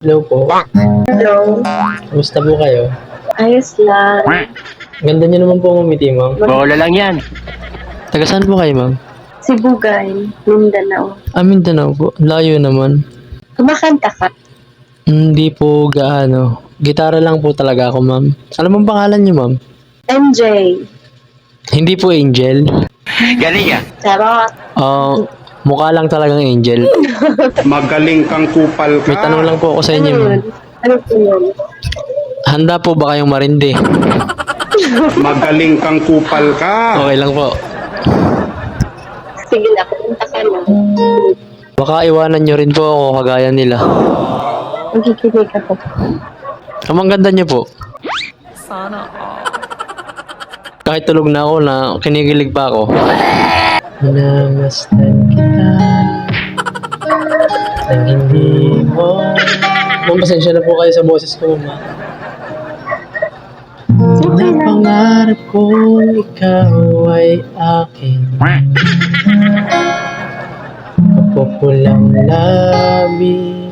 Hello po. Hello. Kumusta po kayo? Ayos lang. Ganda niyo naman po umiti, ma'am. Bola lang yan. Taga saan po kayo, ma'am? Sibugay, Mindanao. Mindanao po. Layo naman. Kumakanta ka? Hindi po gaano. Gitara lang po talaga ako, ma'am. Ano bang pangalan niyo, ma'am? MJ. Hindi po Angel. Galing ah. Charot. Mukha lang talagang Angel. Magaling kang kupal May ka. tanong lang po ako sa Ano inyo, ma'am. yun? Ano po yun? Handa po ba kayong marindi? Magaling kang kupal ka. Okay lang po. Sige na, pupunta ka na. Baka iwanan niyo rin po ako kagaya nila. Magkikinig ako. Ang ganda niyo po. Kahit tulog na ako na kinikilig pa ako. Minamasdan kita nang hindi mo. Ma'am, pasensya na po kayo sa boses ko, ma'am. Okay na. Pangarap kong ikaw ay akin. Mapupulang labi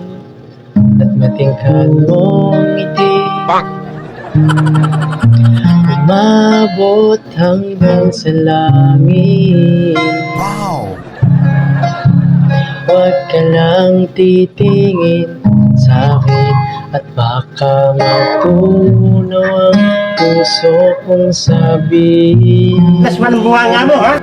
at matingkad mong ngiti. Umabot hanggang sa langit. Huwag ka lang titingin sa akin at baka matunaw ang puso kong sabihin. Tas man buha nga mo ha?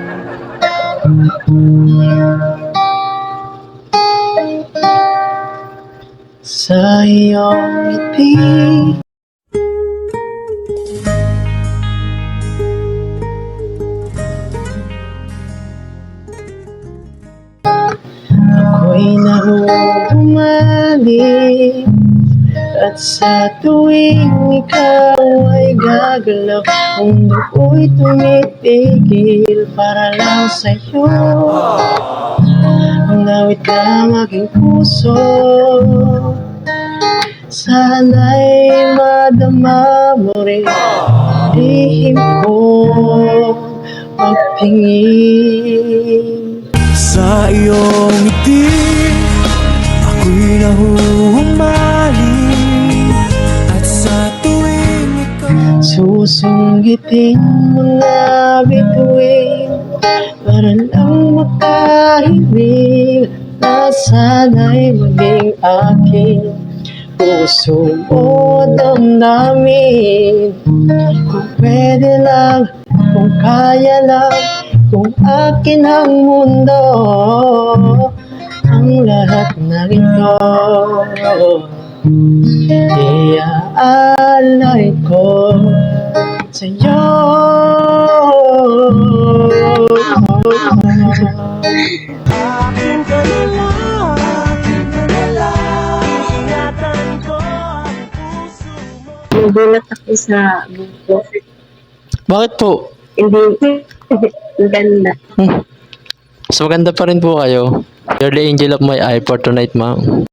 Sa iyong ngiti. Ako'y nahuhumali at sa tuwing ikaw ay gagalaw, mundo ko'y tumitigil para lang sa'yo. Ang awit ng aking puso, sana'y madama mo rin lihim ko pagtingin. Sa iyong ngiti, ako'y nahuhumali at sa tuwing ikaw Susunggitin mo na bituin para lang makahimig na sana'y maging aking puso mo damdamin. Kung pwede lang, kung kaya lang, kung akin ang mundo, ang lahat ng ito iaalay ko sa'yo. akin ka nila, ingatan ko ang puso mo. Nagulat ako sa buko. Bakit po? Hindi. Ang ganda. Mas maganda pa rin po kayo. You're the angel of my eye for tonight, ma'am.